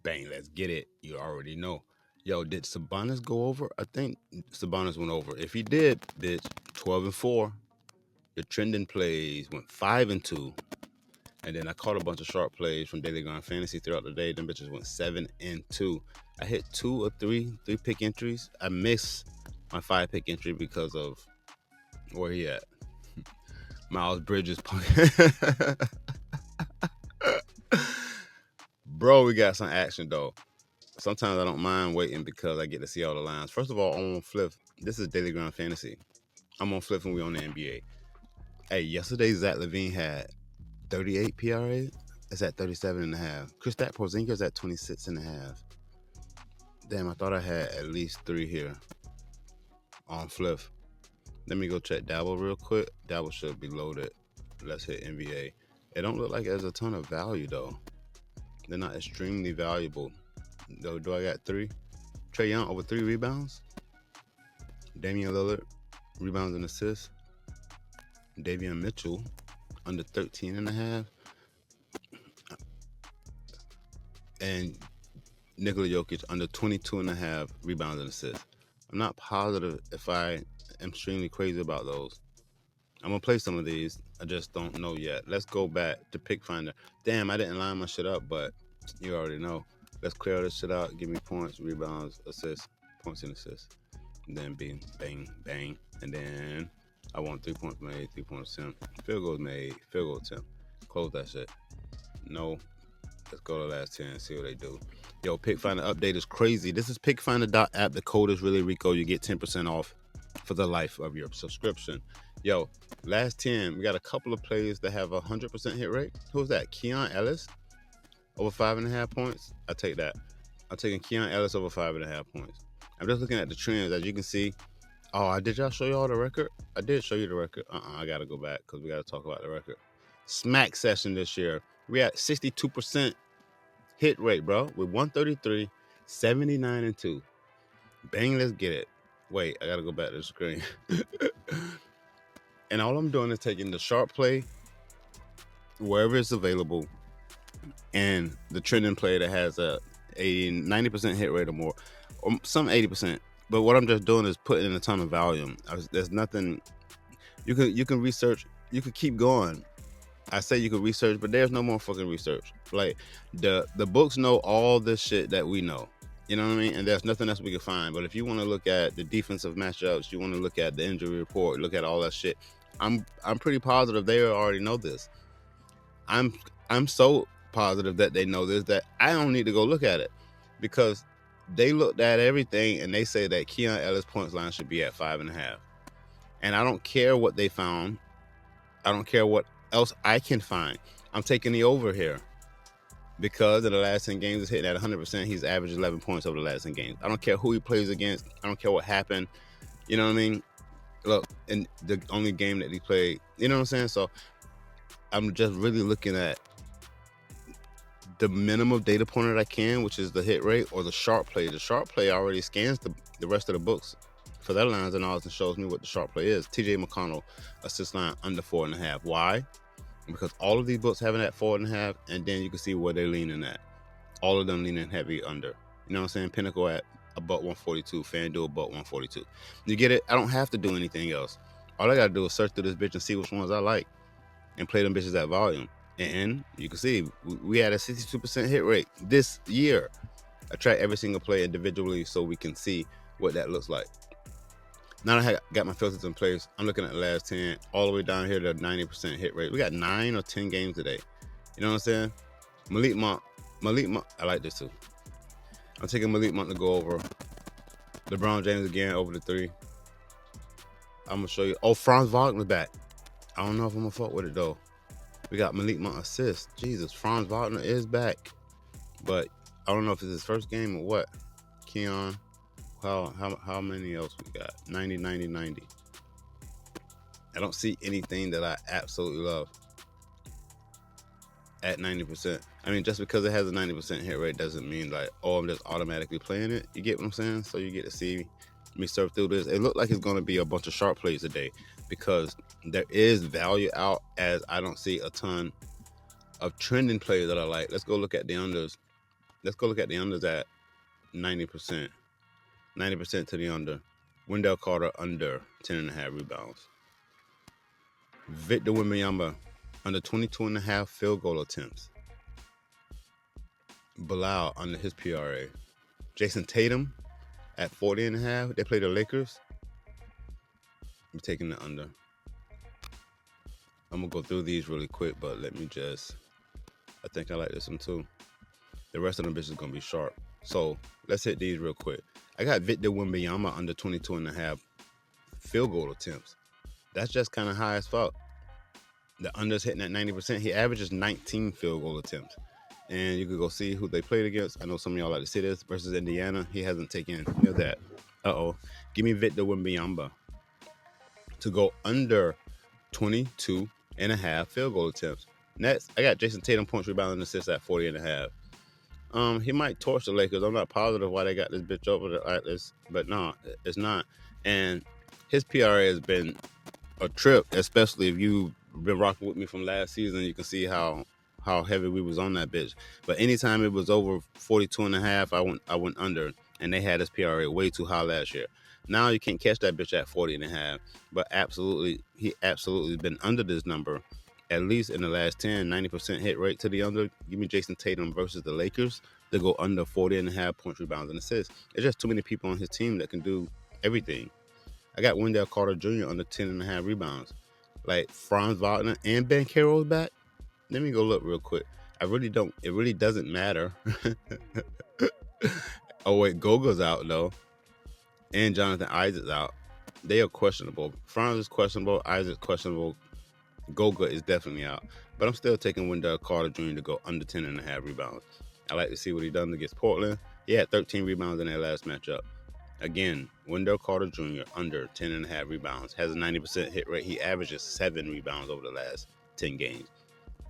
Bang, let's get it. You already know. Yo, did Sabonis go over? I think Sabonis went over. If he did, bitch, 12-4. The trending plays went 5-2. And then I caught a bunch of sharp plays from Daily Grind Fantasy throughout the day. Them bitches went 7-2. I hit 2 or 3 pick entries. I missed my 5 pick entry because of where he at. Miles Bridges. Bro, we got some action though. Sometimes I don't mind waiting because I get to see all the lines. First of all, I'm on Flip. This is Daily Ground Fantasy. I'm on Flip and we on the NBA. Hey, yesterday Zach LaVine had 38 PRA. It's at 37.5. Kristaps Porzingis at 26.5. Damn, I thought I had at least 3 here on Flip. Let me go check Dabble real quick. Dabble should be loaded. Let's hit NBA. It don't look like there's a ton of value though. They're not extremely valuable. Though, do I got 3? Trae Young over 3 rebounds. Damian Lillard, rebounds and assists. Davion Mitchell, under 13.5. And Nikola Jokic, under 22.5 rebounds and assists. I'm not positive if I am extremely crazy about those. I'm going to play some of these. I just don't know yet. Let's go back to Pick Finder. Damn, I didn't line my shit up, but you already know. Let's clear this shit out. Give me points, rebounds, assists, points and assists. And then bang, bang, bang. And then I want 3 points made, 3 points attempt. Field goals made, field goal attempt. Close that shit. No. Let's go to the last 10 and see what they do. Yo, Pick Finder update is crazy. This is pickfinder.app. The code is ReallyRico. You get 10% off for the life of your subscription. Yo, last 10, we got a couple of players that have a 100% hit rate. Who's that? Keon Ellis, over 5.5 points. I take that. I'm taking Keon Ellis over 5.5 points. I'm just looking at the trends. As you can see, did y'all show y'all the record? I did show you the record. I got to go back because we got to talk about the record. Smack session this year. We at 62% hit rate, bro, with 133, 79-2. Bang, let's get it. Wait, I got to go back to the screen. And all I'm doing is taking the sharp play, wherever it's available, and the trending play that has a 90% hit rate or more, or some 80%. But what I'm just doing is putting in a ton of volume. There's nothing you can research. You can keep going. I say you can research, but there's no more fucking research. Like the books know all this shit that we know. You know what I mean? And there's nothing else we can find. But if you want to look at the defensive matchups, you want to look at the injury report, look at all that shit. I'm pretty positive they already know this. I'm so positive that they know this that I don't need to go look at it because they looked at everything and they say that Keon Ellis points line should be at 5.5. And I don't care what they found. I don't care what else I can find. I'm taking the over here because in the last 10 games he's hitting at 100%. He's averaged 11 points over the last 10 games. I don't care who he plays against. I don't care what happened. You know what I mean? Look, in the only game that he played, you know what I'm saying? So I'm just really looking at the minimum data point that I can, which is the hit rate or the sharp play. The sharp play already scans the rest of the books for their lines and all and shows me what the sharp play is. TJ McConnell, assist line under 4.5. Why? Because all of these books have it at 4.5, and then you can see where they're leaning at. All of them leaning heavy under. You know what I'm saying? Pinnacle at about 142, FanDuel about 142. You get it? I don't have to do anything else. All I gotta do is search through this bitch and see which ones I like and play them bitches at volume. And you can see we had a 62% hit rate this year. I track every single play individually so we can see what that looks like. Now that I got my filters in place, I'm looking at the last 10 all the way down here to 90% hit rate. We got 9 or 10 games today. You know what I'm saying? Malik Monk, I like this too. I'm taking Malik Monk to go over. LeBron James again over the 3. I'm gonna show you. Oh, Franz Wagner's back. I don't know if I'm gonna fuck with it though. We got Malik Monk assist. Jesus, Franz Wagner is back, but I don't know if it's his first game or what. Keon, how many else we got? 90, 90, 90. I don't see anything that I absolutely love at 90%. I mean, just because it has a 90% hit rate doesn't mean like, oh, I'm just automatically playing it. You get what I'm saying? So you get to see me surf through this. It looked like it's going to be a bunch of sharp plays today because there is value out as I don't see a ton of trending plays that I like. Let's go look at the unders. Let's go look at the unders at 90%. 90% to the under. Wendell Carter under 10.5 rebounds. Victor Wembanyama under 22.5 field goal attempts. Bilal under his PRA. Jason Tatum at 40.5. They play the Lakers. I'm taking the under. I'm gonna go through these really quick, but let me just. I think I like this one too. The rest of them bitches gonna be sharp. So let's hit these real quick. I got Victor Wembanyama under 22.5 field goal attempts. That's just kind of high as fuck. The under's hitting at 90%. He averages 19 field goal attempts. And you could go see who they played against. I know some of y'all like to see this. Versus Indiana, he hasn't taken that. Give me Victor Wembanyama to go under 22.5 field goal attempts. Next, I got Jason Tatum points, rebounds, and assists at 40.5. He might torch the Lakers. I'm not positive why they got this bitch over the Atlas, but no, it's not. And his PRA has been a trip, especially if you've been rocking with me from last season. You can see how heavy we was on that bitch. But anytime it was over 42.5, I went under, and they had his PRA way too high last year. Now you can't catch that bitch at 40.5, but he absolutely has been under this number at least in the last 10. 90% hit rate to the under. Give me Jason Tatum versus the Lakers to go under 40.5 points, rebounds, and assists. There's just too many people on his team that can do everything. I got Wendell Carter Jr. under 10.5 rebounds. Like Franz Wagner and Ben Carroll's back. Let me go look real quick. It really doesn't matter. Oh wait, Goga's out though. And Jonathan Isaac's out. They are questionable. Franz is questionable. Isaac's questionable. Goga is definitely out. But I'm still taking Wendell Carter Jr. to go under 10.5 rebounds. I like to see what he done against Portland. He had 13 rebounds in their last matchup. Again, Wendell Carter Jr. under 10.5 rebounds. Has a 90% hit rate. He averages 7 rebounds over the last 10 games.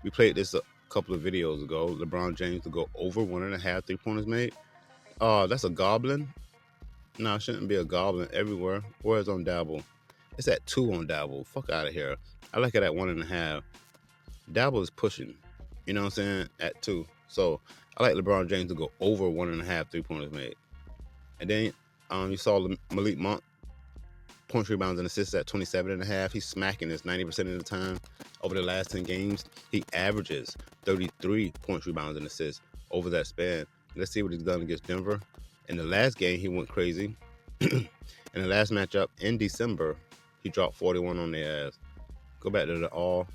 We played this a couple of videos ago. LeBron James to go over 1.5 3-pointers made. Oh, that's a goblin? No, it shouldn't be a goblin everywhere. Where's on Dabble? It's at 2 on Dabble. Fuck out of here. I like it at 1.5. Dabble is pushing. You know what I'm saying? At 2. So I like LeBron James to go over 1.5 3-pointers made. And then you saw Malik Monk points, rebounds, and assists at 27.5. He's smacking this 90% of the time. Over the last 10 games, he averages 33 points, rebounds, and assists over that span. Let's see what he's done against Denver. In the last game, he went crazy. In the last matchup in December, he dropped 41 on their ass. Go back to the all.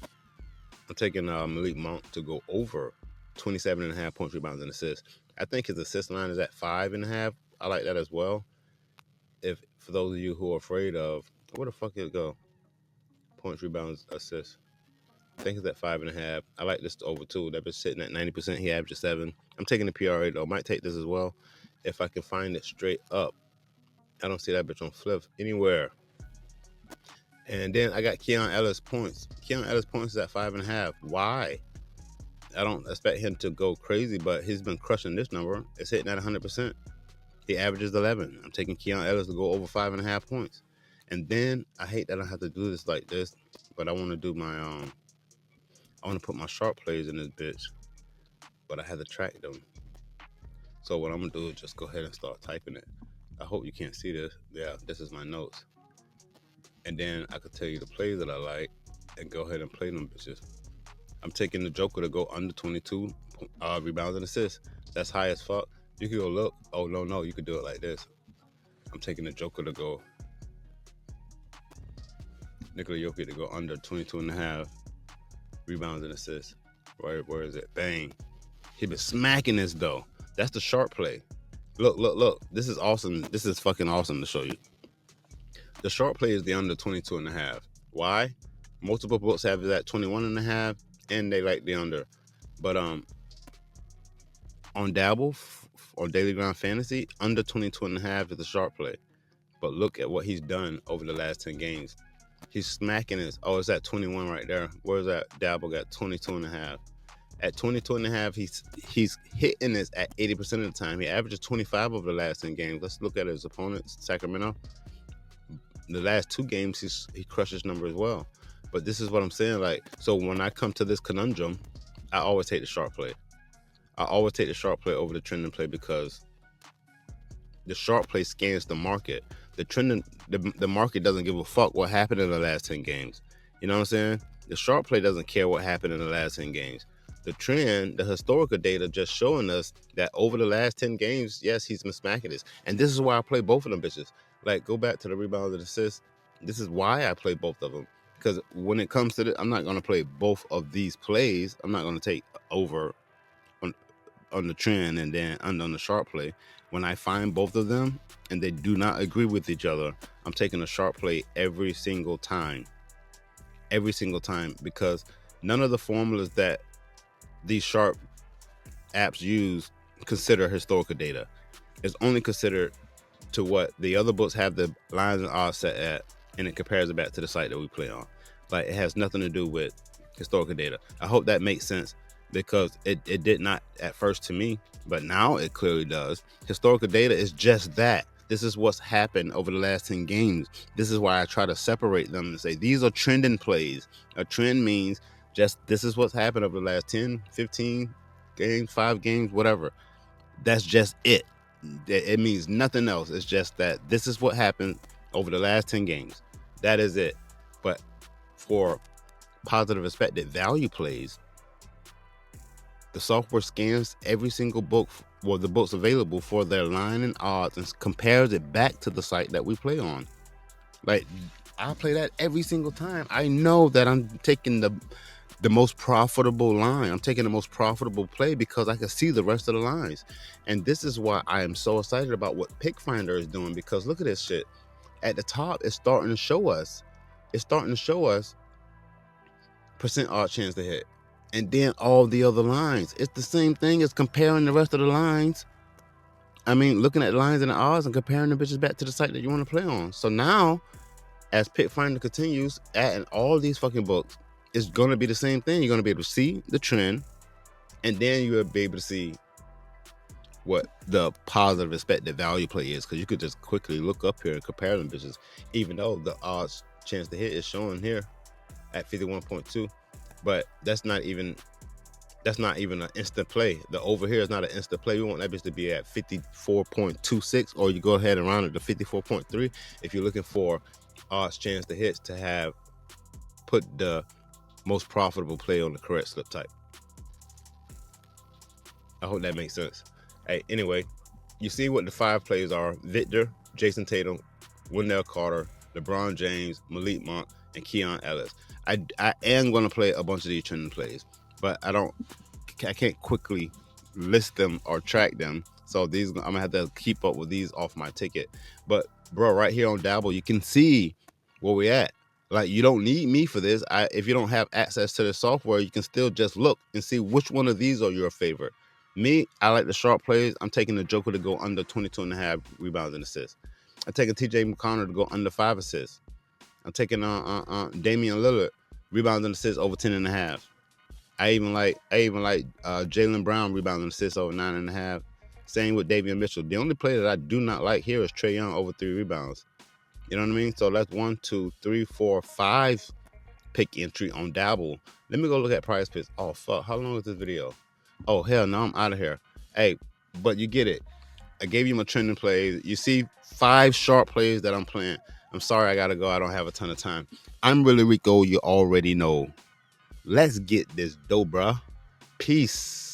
I'm taking Malik Monk to go over 27.5 points, rebounds, and assists. I think his assist line is at 5.5. I like that as well. For those of you who are afraid of, where the fuck did it go? Points, rebounds, assists. I think it's at 5.5. I like this over too. That bitch sitting at 90%. He averages 7. I'm taking the PRA though. Might take this as well if I can find it straight up. I don't see that bitch on flip anywhere. And then I got Keon Ellis points. Keon Ellis points is at 5.5. Why? I don't expect him to go crazy, but he's been crushing this number. It's hitting at 100%. He averages 11. I'm taking Keon Ellis to go over 5.5 points. And then I hate that I have to do this like this, but I want to do my I want to put my sharp plays in this bitch, but I have to track them. So what I'm gonna do is just go ahead and start typing it. I hope you can't see this. Yeah, this is my notes. And then I could tell you the plays that I like and go ahead and play them bitches. I'm taking the Joker to go under 22 rebounds and assists. That's high as fuck. You can go look. Oh, no. You could do it like this. I'm taking the Joker to go. Nikola Jokic to go under 22.5 rebounds and assists. Where is it? Bang. He been smacking this, though. That's the sharp play. Look. This is awesome. This is fucking awesome to show you. The sharp play is the under 22.5. Why? Multiple books have it at 21.5, and they like the under. But on Dabble, on Daily Grind Fantasy, under 22.5 is the sharp play. But look at what he's done over the last 10 games. He's smacking this. Oh, it's at 21 right there. Where's that? Dabble got 22.5. At 22.5, he's hitting this at 80% of the time. He averages 25 over the last 10 games. Let's look at his opponents, Sacramento. The last 2 games, he crushes number as well. But this is what I'm saying. Like, so when I come to this conundrum, I always take the sharp play. I always take the sharp play over the trending play because the sharp play scans the market. The trending, the market doesn't give a fuck what happened in the last 10 games. You know what I'm saying? The sharp play doesn't care what happened in the last 10 games. The trend, the historical data just showing us that over the last 10 games, yes, he's been smacking this. And this is why I play both of them bitches. Like, go back to the rebounds and assists. This is why I play both of them. Because when it comes to I'm not going to play both of these plays. I'm not going to take over on the trend and then under on the sharp play. When I find both of them and they do not agree with each other, I'm taking a sharp play every single time. Every single time, because none of the formulas that these sharp apps use consider historical data. It's only considered to what the other books have the lines and odds set at, and it compares it back to the site that we play on. Like, it has nothing to do with historical data. I hope that makes sense, because it did not at first to me, but now it clearly does. Historical data is just that. This is what's happened over the last 10 games. This is why I try to separate them and say these are trending plays. A trend means just this is what's happened over the last 10, 15 games, 5 games, whatever. That's just it. It means nothing else. It's just that this is what happened over the last 10 games. That is it. But for positive expected value plays, the software scans every single book, well, the books available for their line and odds, and compares it back to the site that we play on. Like, I play that every single time. I know that I'm taking the most profitable line. I'm taking the most profitable play because I can see the rest of the lines. And this is why I am so excited about what Pick Finder is doing, because look at this shit. At the top, it's starting to show us. Percent odd chance to hit. And then all the other lines. It's the same thing as comparing the rest of the lines. I mean, looking at lines and the odds and comparing the bitches back to the site that you want to play on. So now, as Pick Finder continues, adding all these fucking books, it's going to be the same thing. You're going to be able to see the trend, and then you'll be able to see what the positive expected value play is, because you could just quickly look up here and compare them bitches, even though the odds chance to hit is showing here at 51.2. But that's not even an instant play. The over here is not an instant play. We want that bitch to be at 54.26, or you go ahead and round it to 54.3 if you're looking for odds chance to hits to have put the most profitable play on the correct slip type. I hope that makes sense. Hey, anyway, you see what the 5 plays are: Victor, Jason Tatum, Wendell Carter, LeBron James, Malik Monk, and Keon Ellis. I am going to play a bunch of these trending plays, but I can't quickly list them or track them. So these, I'm gonna have to keep up with these off my ticket. But bro, right here on Dabble, you can see where we at. Like, you don't need me for this. If you don't have access to the software, you can still just look and see which one of these are your favorite. Me, I like the sharp plays. I'm taking the Joker to go under 22.5 rebounds and assists. I'm taking TJ McConnell to go under 5 assists. I'm taking Damian Lillard rebounds and assists over 10.5. I even like Jaylen Brown rebounds and assists over 9.5. Same with Davion Mitchell. The only player that I do not like here is Trae Young over 3 rebounds. You know what I mean? So that's 1, 2, 3, 4, 5 pick entry on Dabble. Let me go look at prize picks. Oh fuck, how long is this video? Oh hell no, I'm out of here. Hey, but you get it. I gave you my trending plays. You see 5 sharp plays that I'm playing. I'm sorry, I gotta go. I don't have a ton of time. I'm ReallyRico. You already know. Let's get this dough, bruh. Peace.